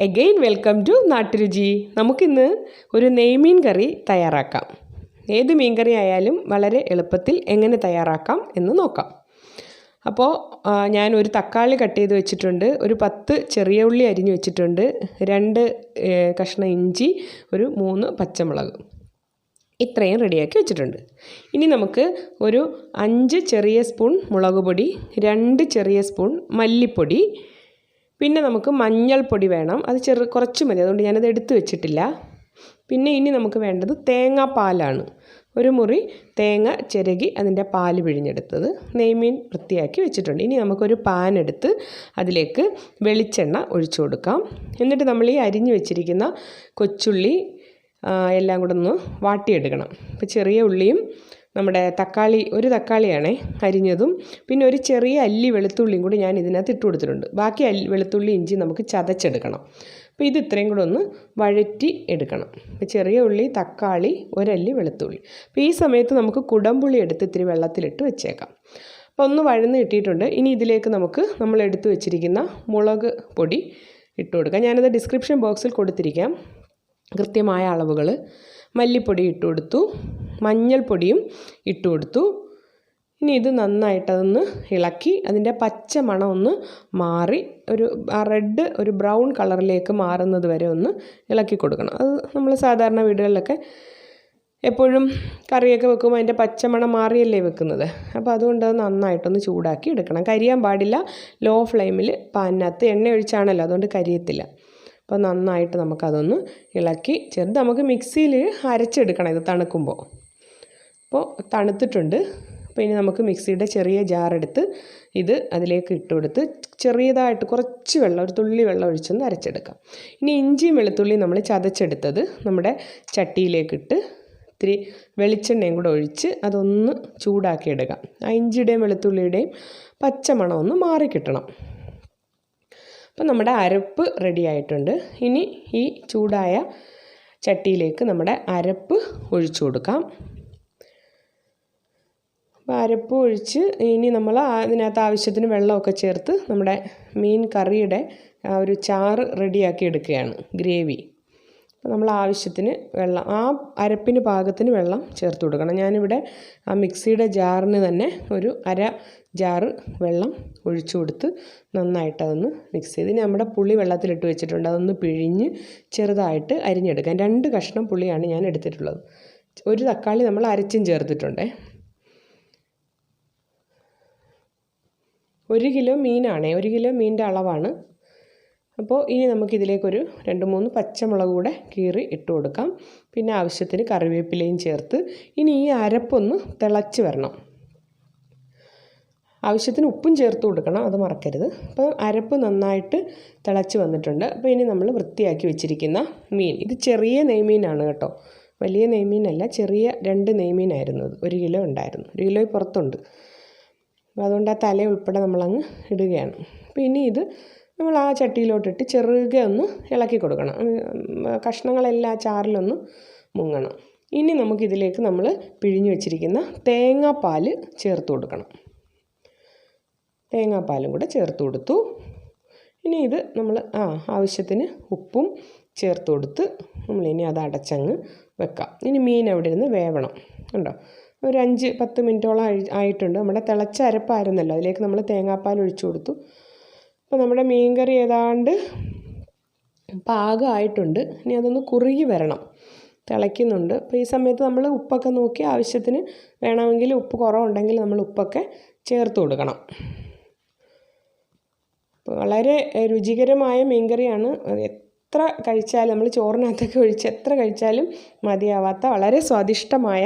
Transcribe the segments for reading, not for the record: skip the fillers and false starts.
Again welcome to നാട്ടുരുചി. നമുക്കിന്ന് ഒരു നെയ്മീൻ കറി തയ്യാറാക്കാം. ഏത് മീൻ കറി ആയാലും വളരെ എളുപ്പത്തിൽ എങ്ങനെ തയ്യാറാക്കാം എന്ന് നോക്കാം. അപ്പോൾ ഞാൻ ഒരു തക്കാളി കട്ട് ചെയ്ത് വെച്ചിട്ടുണ്ട്, ഒരു 10 ചെറിയ ഉള്ളി അരിഞ്ഞ് വെച്ചിട്ടുണ്ട്, 2 കഷ്ണം ഇഞ്ചി, ഒരു 3 പച്ചമുളക്, ഇത്രയും റെഡിയാക്കി വെച്ചിട്ടുണ്ട്. ഇനി നമുക്ക് ഒരു 5 ചെറിയ സ്പൂൺ മുളക് പൊടി, 2 ചെറിയ സ്പൂൺ മല്ലിപ്പൊടി, പിന്നെ നമുക്ക് മഞ്ഞൾപ്പൊടി വേണം. അത് കുറച്ച് മതി, അതുകൊണ്ട് ഞാനത് എടുത്ത് വെച്ചിട്ടില്ല. പിന്നെ ഇനി നമുക്ക് വേണ്ടത് തേങ്ങാപ്പാലാണ്. ഒരു മുറി തേങ്ങ ചിരകി അതിൻ്റെ പാല് പിഴിഞ്ഞെടുത്തത്, നെയ്മീൻ വൃത്തിയാക്കി വെച്ചിട്ടുണ്ട്. ഇനി നമുക്കൊരു പാൻ എടുത്ത് അതിലേക്ക് വെളിച്ചെണ്ണ ഒഴിച്ചു കൊടുക്കാം. എന്നിട്ട് നമ്മൾ ഈ അരിഞ്ഞു വെച്ചിരിക്കുന്ന കൊച്ചുള്ളി എല്ലാം കൂടെ ഒന്ന് വാട്ടിയെടുക്കണം. ഇപ്പോൾ ചെറിയ ഉള്ളിയും നമ്മുടെ ഒരു തക്കാളിയാണേ അരിഞ്ഞതും, പിന്നെ ഒരു ചെറിയ അല്ലി വെളുത്തുള്ളിയും കൂടി ഞാൻ ഇതിനകത്ത് ഇട്ട് കൊടുത്തിട്ടുണ്ട്. ബാക്കി വെളുത്തുള്ളി ഇഞ്ചി നമുക്ക് ചതച്ചെടുക്കണം. അപ്പോൾ ഇത് ഇത്രയും കൂടെ ഒന്ന് വഴറ്റി എടുക്കണം. അപ്പോൾ ചെറിയ ഉള്ളി, തക്കാളി, ഒരല്ലി വെളുത്തുള്ളി. അപ്പോൾ ഈ സമയത്ത് നമുക്ക് കുടംപുളി എടുത്ത് ഇത്തിരി വെള്ളത്തിലിട്ട് വെച്ചേക്കാം. അപ്പോൾ ഒന്ന് വഴന്ന് കിട്ടിയിട്ടുണ്ട്. ഇനി ഇതിലേക്ക് നമുക്ക് നമ്മൾ എടുത്ത് വെച്ചിരിക്കുന്ന മുളക് പൊടി ഇട്ട് കൊടുക്കാം. ഞാനത് ഡിസ്ക്രിപ്ഷൻ ബോക്സിൽ കൊടുത്തിരിക്കാം കൃത്യമായ അളവുകൾ. മല്ലിപ്പൊടി ഇട്ട് കൊടുത്തു, മഞ്ഞൾപ്പൊടിയും ഇട്ട് കൊടുത്തു. ഇനി ഇത് നന്നായിട്ടതൊന്ന് ഇളക്കി അതിൻ്റെ പച്ച മണം ഒന്ന് മാറി റെഡ് ഒരു ബ്രൗൺ കളറിലേക്ക് മാറുന്നത് വരെ ഒന്ന് ഇളക്കി കൊടുക്കണം. അത് നമ്മൾ സാധാരണ വീടുകളിലൊക്കെ എപ്പോഴും കറിയൊക്കെ വെക്കുമ്പോൾ അതിൻ്റെ പച്ചമണം മാറിയല്ലേ വെക്കുന്നത്. അപ്പോൾ അതുകൊണ്ട് അത് നന്നായിട്ടൊന്ന് ചൂടാക്കി എടുക്കണം. കരിയാൻ പാടില്ല. ലോ ഫ്ലെയിമിൽ പാനിനകത്ത് എണ്ണ ഒഴിച്ചാണല്ലോ, അതുകൊണ്ട് കരിയത്തില്ല. അപ്പോൾ നന്നായിട്ട് നമുക്കതൊന്ന് ഇളക്കി നമുക്ക് മിക്സിയിൽ അരച്ചെടുക്കണം ഇത് തണുക്കുമ്പോൾ. അപ്പോൾ തണുത്തിട്ടുണ്ട്. അപ്പോൾ ഇനി നമുക്ക് മിക്സിയുടെ ചെറിയ ജാറെടുത്ത് ഇത് അതിലേക്ക് ഇട്ട് കൊടുത്ത് ചെറിയതായിട്ട് കുറച്ച് വെള്ളം, ഒരു തുള്ളി വെള്ളം ഒഴിച്ചൊന്ന് അരച്ചെടുക്കാം. ഇനി ഇഞ്ചിയും വെളുത്തുള്ളിയും നമ്മൾ ചതച്ചെടുത്തത് നമ്മുടെ ചട്ടിയിലേക്കിട്ട് ഇത്തിരി വെളിച്ചെണ്ണയും കൂടെ ഒഴിച്ച് അതൊന്ന് ചൂടാക്കി എടുക്കാം. ആ ഇഞ്ചിയുടെയും വെളുത്തുള്ളിയുടെയും പച്ചമണം ഒന്ന് മാറിക്കിട്ടണം. അപ്പോൾ നമ്മുടെ അരപ്പ് റെഡി ആയിട്ടുണ്ട്. ഇനി ഈ ചൂടായ ചട്ടിയിലേക്ക് നമ്മുടെ അരപ്പ് ഒഴിച്ചു കൊടുക്കാം. അപ്പോൾ അരപ്പ് ഒഴിച്ച് ഇനി നമ്മൾ അതിനകത്ത് ആവശ്യത്തിന് വെള്ളമൊക്കെ ചേർത്ത് നമ്മുടെ മീൻ കറിയുടെ ഒരു ചാറ് റെഡിയാക്കി എടുക്കുകയാണ്, ഗ്രേവി. അപ്പോൾ നമ്മൾ ആവശ്യത്തിന് വെള്ളം, ആ അരപ്പിന് പാകത്തിന് വെള്ളം ചേർത്ത് കൊടുക്കണം. ഞാനിവിടെ ആ മിക്സിയുടെ ജാറിന് തന്നെ ഒരു അര ജാറ് വെള്ളം ഒഴിച്ചു കൊടുത്ത് നന്നായിട്ട് അതൊന്ന് മിക്സ് ചെയ്ത്, ഇനി നമ്മുടെ പുളി വെള്ളത്തിലിട്ട് വെച്ചിട്ടുണ്ട്, അതൊന്ന് പിഴിഞ്ഞ് ചെറുതായിട്ട് അരിഞ്ഞെടുക്കാം. 2 കഷ്ണം പുളിയാണ് ഞാൻ എടുത്തിട്ടുള്ളത്. ഒരു തക്കാളി നമ്മൾ അരച്ചും ചേർത്തിട്ടുണ്ടേ. 1 കിലോ മീനാണേ, 1 കിലോ മീനിൻ്റെ അളവാണ്. അപ്പോൾ ഇനി നമുക്കിതിലേക്കൊരു 2-3 പച്ചമുളക് കൂടെ കീറി ഇട്ട് കൊടുക്കാം. പിന്നെ ആവശ്യത്തിന് കറിവേപ്പിലയും ചേർത്ത് ഇനി ഈ അരപ്പൊന്ന് തിളച്ച് വരണം. ആവശ്യത്തിന് ഉപ്പും ചേർത്ത് കൊടുക്കണം, അത് മറക്കരുത്. അപ്പോൾ അരപ്പ് നന്നായിട്ട് തിളച്ച് വന്നിട്ടുണ്ട്. അപ്പോൾ ഇനി നമ്മൾ വൃത്തിയാക്കി വെച്ചിരിക്കുന്ന മീൻ, ഇത് ചെറിയ നെയ്മീനാണ് കേട്ടോ, വലിയ നെയ്മീനല്ല, ചെറിയ 2 നെയ്മീനായിരുന്നു. അത് 1 കിലോ ഉണ്ടായിരുന്നു, 1 കിലോ പുറത്തുണ്ട്. അപ്പോൾ അതുകൊണ്ട് ആ തല ഉൾപ്പെടെ നമ്മളങ്ങ് ഇടുകയാണ്. അപ്പോൾ ഇനി ഇത് നമ്മൾ ആ ചട്ടിയിലോട്ടിട്ട് ചെറുകെ ഒന്ന് ഇളക്കി കൊടുക്കണം. കഷ്ണങ്ങളെല്ലാം ആ ചാറിലൊന്ന് മുങ്ങണം. ഇനി നമുക്കിതിലേക്ക് നമ്മൾ പിഴിഞ്ഞ് വെച്ചിരിക്കുന്ന തേങ്ങാപ്പാൽ ചേർത്ത് കൊടുക്കണം. തേങ്ങാപ്പാലും കൂടെ ചേർത്ത് കൊടുത്തു. ഇനി ഇത് നമ്മൾ ആവശ്യത്തിന് ഉപ്പും ചേർത്ത് കൊടുത്ത് നമ്മളിനി അത് അടച്ചങ്ങ് വെക്കാം. ഇനി മീൻ അവിടെ ഇരുന്ന് വേവണം. കണ്ടോ, ഒരു 5-10 മിനിറ്റോളം ആയിട്ടുണ്ട്. നമ്മുടെ തിളച്ച അരപ്പായിരുന്നല്ലോ, അതിലേക്ക് നമ്മൾ തേങ്ങാപ്പാൽ ഒഴിച്ചു കൊടുത്തു. അപ്പോൾ നമ്മുടെ മീൻ കറി ഏതാണ്ട് പാകമായിട്ടുണ്ട്. ഇനി അതൊന്ന് കുറുകി വരണം, തിളയ്ക്കുന്നുണ്ട്. അപ്പോൾ ഈ സമയത്ത് നമ്മൾ ഉപ്പൊക്കെ നോക്കി ആവശ്യത്തിന് വേണമെങ്കിൽ ഉപ്പ് കുറവുണ്ടെങ്കിൽ നമ്മൾ ഉപ്പൊക്കെ ചേർത്ത് കൊടുക്കണം. അപ്പോൾ വളരെ രുചികരമായ മീൻകറിയാണ്. എത്ര കഴിച്ചാലും, നമ്മൾ ചോറിനകത്തൊക്കെ ഒഴിച്ച് എത്ര കഴിച്ചാലും മതിയാവാത്ത വളരെ സ്വാദിഷ്ടമായ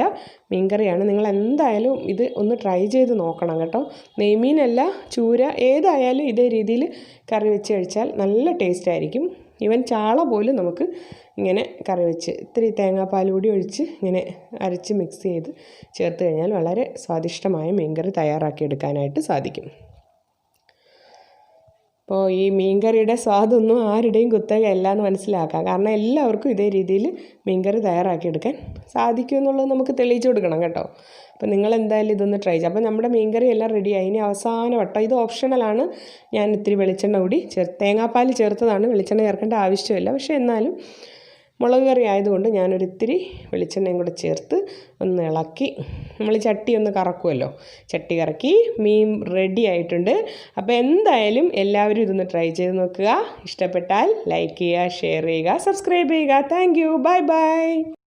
മീൻകറിയാണ്. നിങ്ങൾ എന്തായാലും ഇത് ഒന്ന് ട്രൈ ചെയ്ത് നോക്കണം കേട്ടോ. നെയ്മീനല്ല, ചൂര, ഏതായാലും ഇതേ രീതിയിൽ കറി വെച്ച് കഴിച്ചാൽ നല്ല ടേസ്റ്റ് ആയിരിക്കും. ഈവൻ ചാള പോലും നമുക്ക് ഇങ്ങനെ കറി വെച്ച് ഇത്തിരി തേങ്ങാപ്പാൽ കൂടി ഒഴിച്ച് ഇങ്ങനെ അരച്ച് മിക്സ് ചെയ്ത് ചേർത്ത് കഴിഞ്ഞാൽ വളരെ സ്വാദിഷ്ടമായ മീൻകറി തയ്യാറാക്കിയെടുക്കാനായിട്ട് സാധിക്കും. അപ്പോൾ ഈ മീൻകറിയുടെ സ്വാദൊന്നും ആരുടെയും കുത്തകയല്ല എന്ന് മനസ്സിലാക്കാം. കാരണം എല്ലാവർക്കും ഇതേ രീതിയിൽ മീൻകറി തയ്യാറാക്കിയെടുക്കാൻ സാധിക്കും എന്നുള്ളത് നമുക്ക് തെളിയിച്ചു കൊടുക്കണം കേട്ടോ. അപ്പോൾ നിങ്ങൾ എന്തായാലും ഇതൊന്ന് ട്രൈ ചെയ്യുക. അപ്പോൾ നമ്മുടെ മീൻകറി എല്ലാം റെഡിയായി. ഇനി അവസാന വട്ടം, ഇത് ഓപ്ഷണലാണ്, ഞാൻ ഇത്തിരി വെളിച്ചെണ്ണ കൂടി തേങ്ങാപ്പാൽ ചേർത്തതാണ്, വെളിച്ചെണ്ണ ചേർക്കേണ്ട ആവശ്യമില്ല. പക്ഷേ എന്നാലും മുളക് കറി ആയതുകൊണ്ട് ഞാനൊരിത്തിരി വെളിച്ചെണ്ണയും കൂടെ ചേർത്ത് ഒന്ന് ഇളക്കി, നമ്മൾ ചട്ടി ഒന്ന് കറക്കുമല്ലോ, ചട്ടി കറക്കി മീൻ റെഡി ആയിട്ടുണ്ട്. അപ്പോൾ എന്തായാലും എല്ലാവരും ഇതൊന്ന് ട്രൈ ചെയ്ത് നോക്കുക. ഇഷ്ടപ്പെട്ടാൽ ലൈക്ക് ചെയ്യുക, ഷെയർ ചെയ്യുക, സബ്സ്ക്രൈബ് ചെയ്യുക. Thank you. Bye bye.